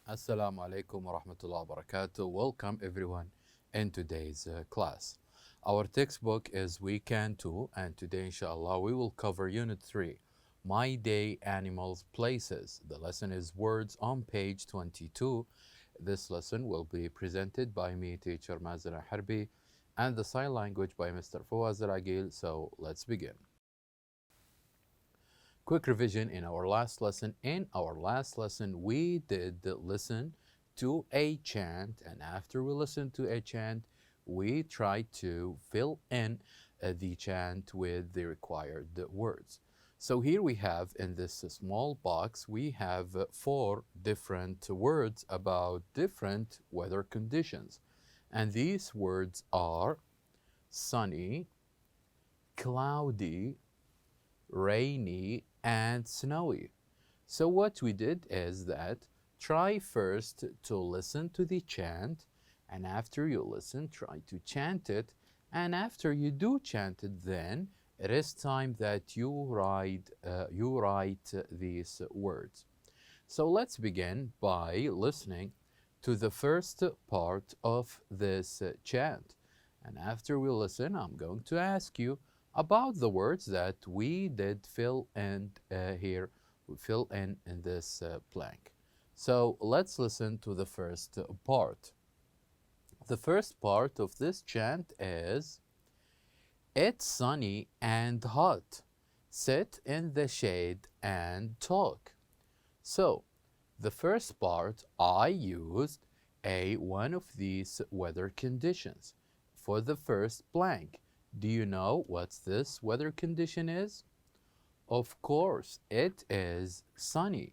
Assalamu alaikum wa rahmatullahi wa barakatuh. Welcome everyone in today's class. Our textbook is Weekend 2 and today inshallah we will cover Unit 3, My Day, Animals, Places. The lesson is Words on page 22. This lesson will be presented by me, teacher Mazra Harbi, and the sign language by Mr. Fawaz Ragil. So let's begin. Quick revision in our last lesson. In our last lesson, we did listen to a chant, and after we listened to a chant, we tried to fill in the chant with the required words. So here we have in this small box, we have 4 different words about different weather conditions. And these words are sunny, cloudy, rainy, and snowy. So what we did is that try first to listen to the chant, and after you listen, try to chant it, and after you do chant it, then it is time that you write these words. So let's begin by listening to the first part of this chant. And after we listen, I'm going to ask you about the words that we did fill in here, we fill in this blank. So let's listen to the first part. The first part of this chant is, it's sunny and hot. Sit in the shade and talk. So the first part, I used one of these weather conditions for the first blank. Do you know what this weather condition is? Of course, it is sunny.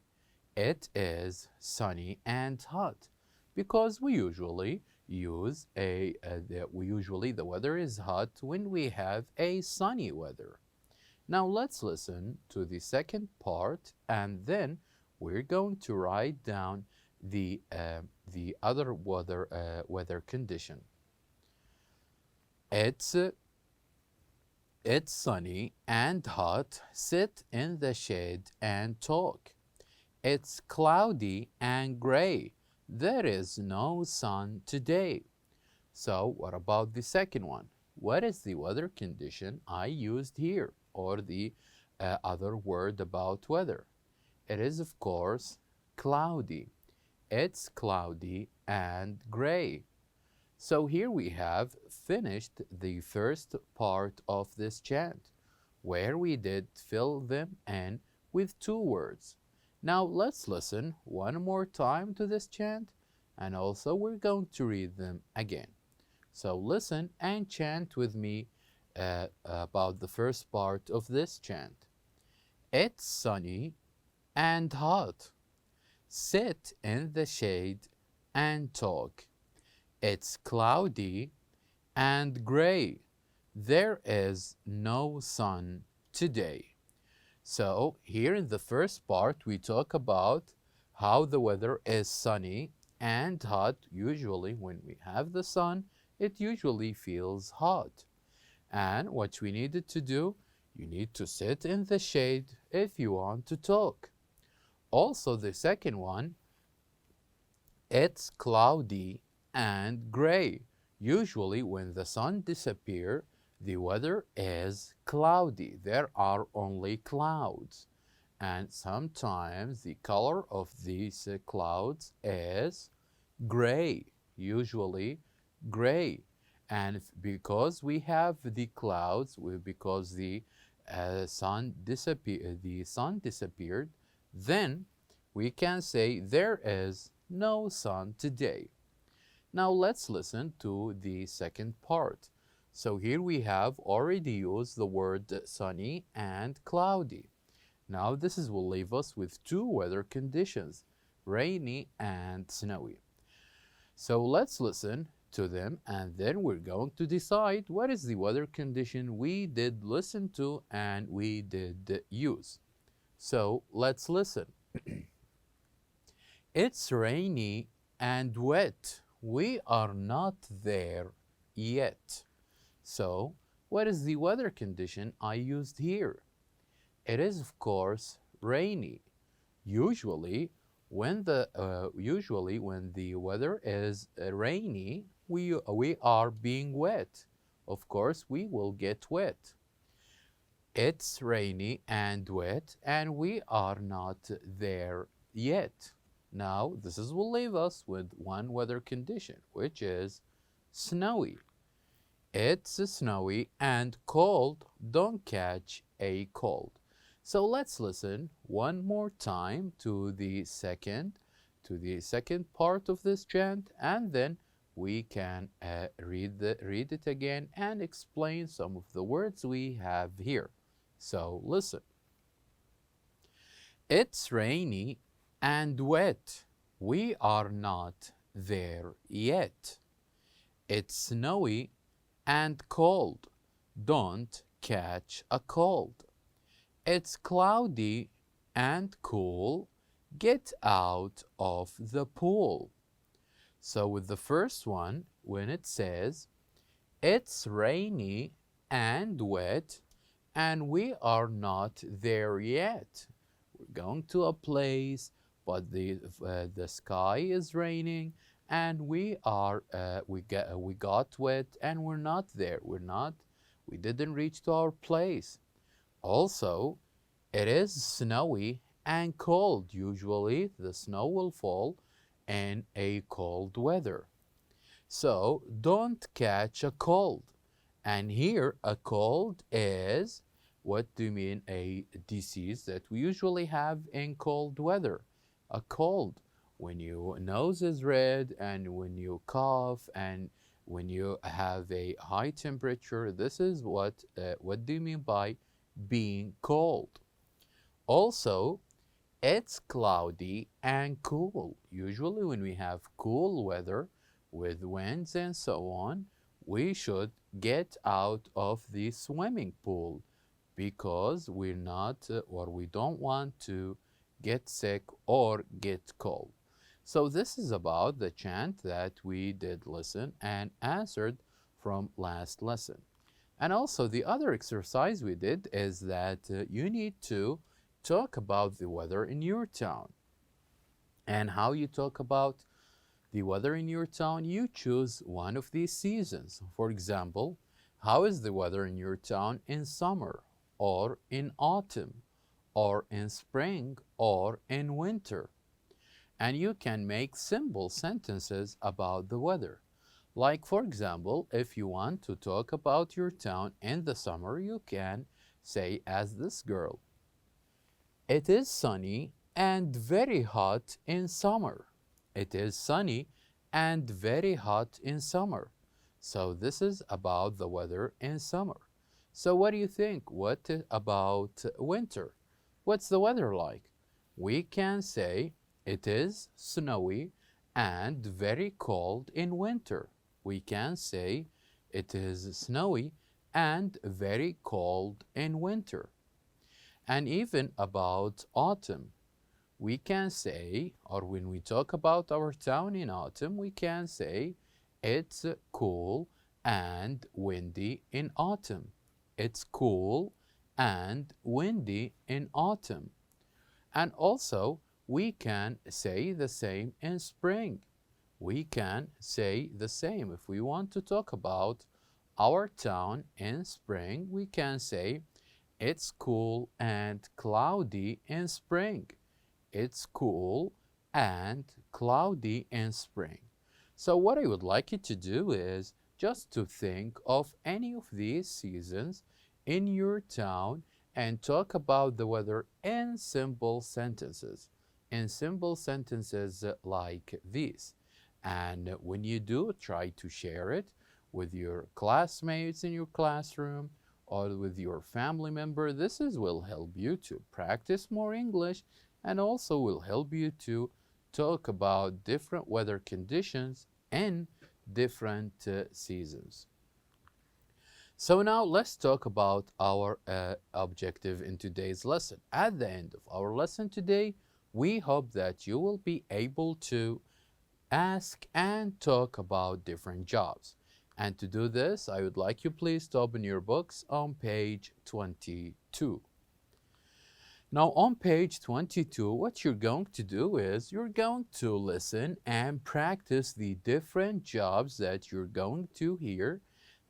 It is sunny and hot because we usually use the weather is hot when we have a sunny weather. Now let's listen to the second part, and then we're going to write down the other weather condition. It's sunny and hot. Sit in the shade and talk. It's cloudy and gray. There is no sun today. So what about the second one? What is the weather condition I used here, or the other word about weather? It is, of course, cloudy. It's cloudy and gray. So here we have finished the first part of this chant, where we did fill them in with 2 words. Now let's listen one more time to this chant, and also we're going to read them again. So listen and chant with me about the first part of this chant. It's sunny and hot. Sit in the shade and talk. It's cloudy and gray. There is no sun today. So here in the first part, we talk about how the weather is sunny and hot. Usually when we have the sun, it usually feels hot. And what we needed to do, you need to sit in the shade if you want to talk. Also, the second one, it's cloudy and gray. Usually when the sun disappears, the weather is cloudy. There are only clouds. And sometimes the color of these clouds is gray, usually gray. And because we have the clouds, because the sun disappeared, then we can say there is no sun today. Now let's listen to the second part. So here we have already used the word sunny and cloudy. Now this will leave us with 2 weather conditions, rainy and snowy. So let's listen to them, and then we're going to decide what is the weather condition we did listen to and we did use. So let's listen. It's rainy and wet. We are not there yet. So, what is the weather condition I used here? It is, of course, rainy. Usually, Usually when the weather is rainy, we are being wet. Of course, we will get wet. It's rainy and wet, and we are not there yet. Now, will leave us with one weather condition, which is snowy. It's snowy and cold. Don't catch a cold. So let's listen one more time to the second part of this chant, and then we can read it again and explain some of the words we have here. So listen. It's rainy and wet. We are not there yet. It's snowy and cold. Don't catch a cold. It's cloudy and cool. Get out of the pool. So with the first one, when it says, it's rainy and wet, and we are not there yet. We're going to a place, but the sky is raining, and we got wet, and we're not there. We didn't reach to our place. Also, it is snowy and cold. Usually, the snow will fall in a cold weather. So, don't catch a cold. And here, a cold is, what do you mean, a disease that we usually have in cold weather. A cold, when your nose is red and when you cough and when you have a high temperature, this is what do you mean by being cold. Also, it's cloudy and cool. Usually when we have cool weather with winds and so on, we should get out of the swimming pool because we're not or we don't want to get sick or get cold. So this is about the chant that we did listen and answered from last lesson. And also the other exercise we did is that you need to talk about the weather in your town. And how you talk about the weather in your town, you choose one of these seasons. For example, how is the weather in your town in summer or in autumn or in spring or in winter? And you can make simple sentences about the weather. Like, for example, if you want to talk about your town in the summer, you can say as this girl, it is sunny and very hot in summer. It is sunny and very hot in summer. So this is about the weather in summer. So what do you think? What about winter? What's the weather like? We can say it is snowy and very cold in winter. We can say it is snowy and very cold in winter. And even about autumn, we can say, or when we talk about our town in autumn, we can say it's cool and windy in autumn. It's cool and windy in autumn. And also, we can say the same in spring. We can say the same. If we want to talk about our town in spring, we can say it's cool and cloudy in spring. It's cool and cloudy in spring. So what I would like you to do is just to think of any of these seasons in your town and talk about the weather in simple sentences. In simple sentences like these. And when you do, try to share it with your classmates in your classroom or with your family member. This will help you to practice more English and also will help you to talk about different weather conditions in different seasons. So now let's talk about our objective in today's lesson. At the end of our lesson today, we hope that you will be able to ask and talk about different jobs. And to do this, I would like you please to open your books on page 22. Now on page 22, what you're going to do is you're going to listen and practice the different jobs that you're going to hear.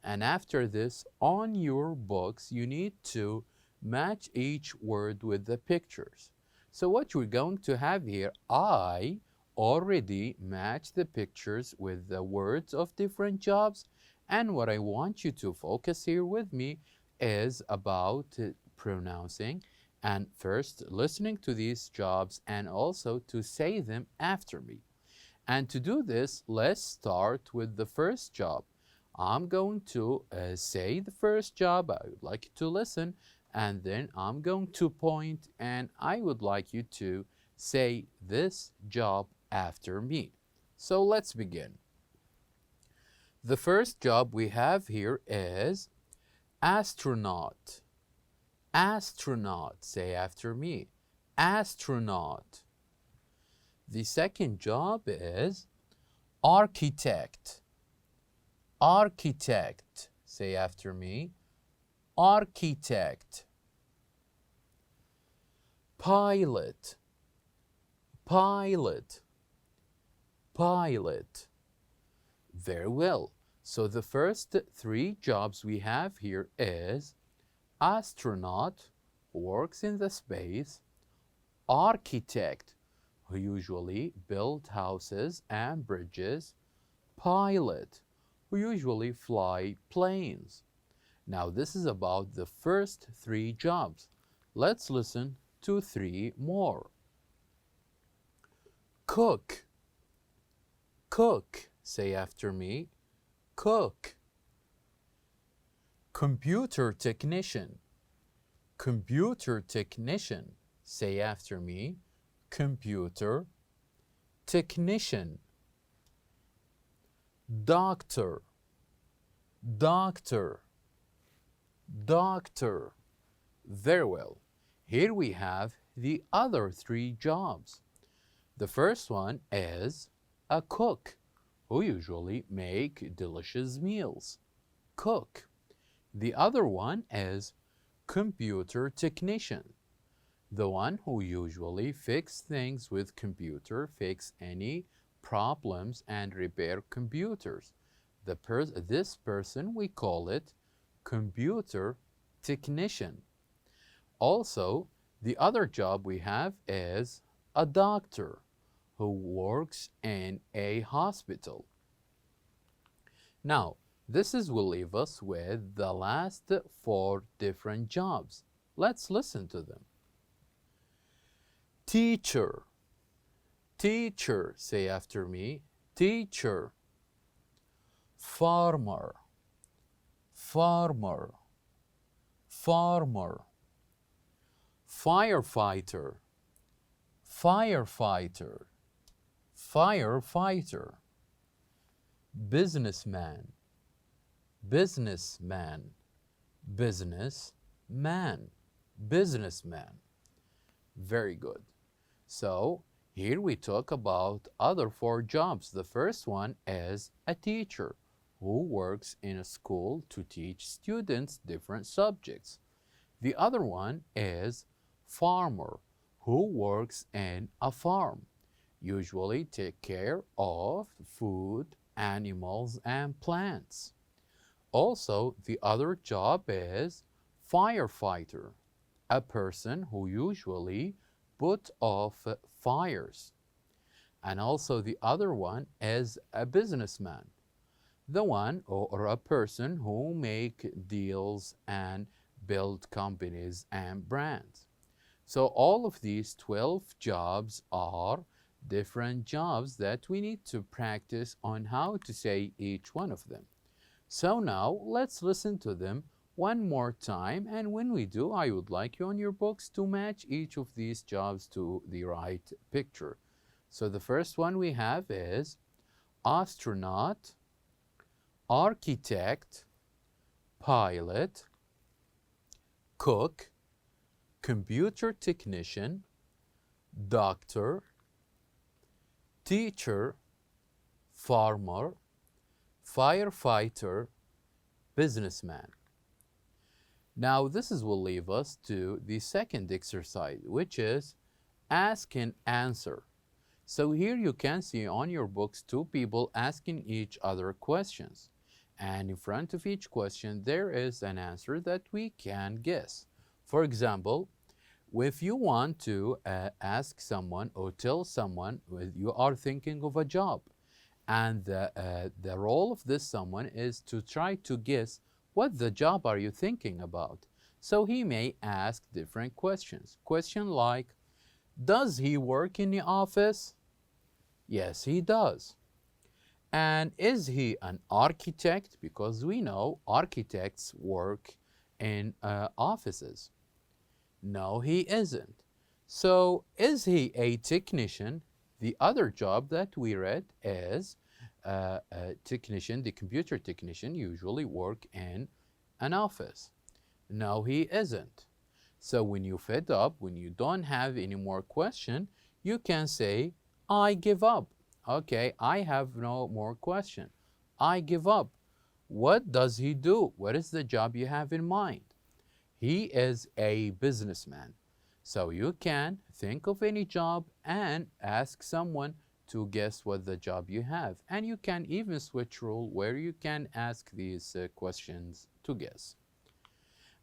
And after this, on your books, you need to match each word with the pictures. So what we're going to have here, I already matched the pictures with the words of different jobs. And what I want you to focus here with me is about pronouncing and first listening to these jobs and also to say them after me. And to do this, let's start with the first job. I'm going to say the first job. I would like you to listen, and then I'm going to point, and I would like you to say this job after me. So let's begin. The first job we have here is astronaut. Astronaut, say after me. Astronaut. The second job is architect. Architect, say after me. Architect. Pilot. Pilot. Pilot. Very well. So the first three jobs we have here is astronaut, who works in the space, architect, who usually build houses and bridges, pilot, who usually fly planes. Now this is about the first three jobs. Let's listen to three more. Cook. Cook, say after me. Cook. Computer technician. Computer technician, say after me. Computer technician. Doctor. Doctor. Doctor. Very well. Here we have the other three jobs. The first one is a cook, who usually make delicious meals. Cook. The other one is computer technician, the one who usually fix things with computer, fix any problems and repair computers. This person, we call it computer technician. Also, the other job we have is a doctor who works in a hospital. Now, this will leave us with the last four different jobs. Let's listen to them. Teacher. Teacher, say after me. Teacher. Farmer. Farmer. Farmer. Firefighter. Firefighter. Firefighter. Businessman. Businessman. Businessman. Businessman. Very good. So here we talk about other four jobs. The first one is a teacher who works in a school to teach students different subjects. The other one is farmer who works in a farm, usually take care of food, animals, and plants. Also, the other job is firefighter, a person who usually put off fires. And also the other one is a businessman, the one or a person who make deals and build companies and brands. So all of these 12 jobs are different jobs that we need to practice on how to say each one of them. So now let's listen to them one more time, and when we do, I would like you on your books to match each of these jobs to the right picture. So the first one we have is astronaut, architect, pilot, cook, computer technician, doctor, teacher, farmer, firefighter, businessman. Now will leave us to the second exercise, which is ask and answer. So here you can see on your books two people asking each other questions. And in front of each question, there is an answer that we can guess. For example, if you want to ask someone or tell someone you are thinking of a job, and the role of this someone is to try to guess what the job are you thinking about. So he may ask different questions. Question like, does he work in the office? Yes, he does. And is he an architect? Because we know architects work in offices. No, he isn't. So is he a technician? The other job that we read is a technician. The computer technician usually work in an office. No, he isn't. So when you fed up, when you don't have any more question, you can say, I give up. Okay, I have no more question. I give up. What does he do? What is the job you have in mind? He is a businessman. So you can think of any job and ask someone to guess what the job you have. And you can even switch rule where you can ask these questions to guess.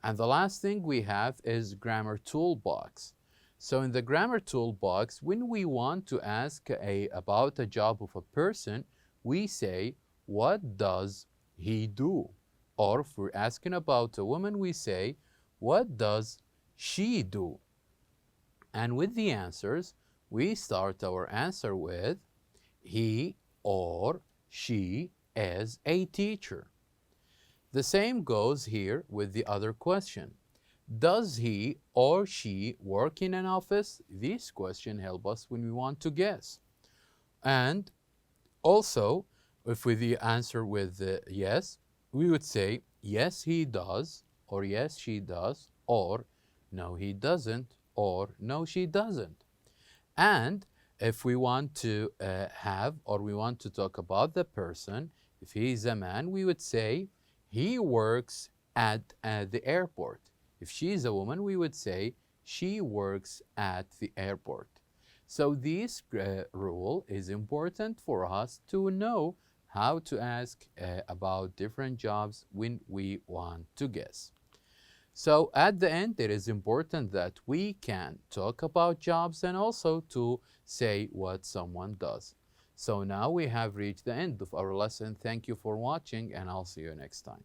And the last thing we have is grammar toolbox. So in the grammar toolbox, when we want to ask about a job of a person, we say, what does he do? Or if we're asking about a woman, we say, what does she do? And with the answers, we start our answer with, he or she is a teacher. The same goes here with the other question. Does he or she work in an office? This question helps us when we want to guess. And also, if we answer with yes, we would say, yes, he does, or yes, she does, or no, he doesn't, or no, she doesn't. And if we want to have, or we want to talk about the person, if he is a man, we would say, he works at the airport. If she is a woman, we would say, she works at the airport. So this rule is important for us to know how to ask about different jobs when we want to guess. So at the end, it is important that we can talk about jobs and also to say what someone does. So now we have reached the end of our lesson. Thank you for watching, and I'll see you next time.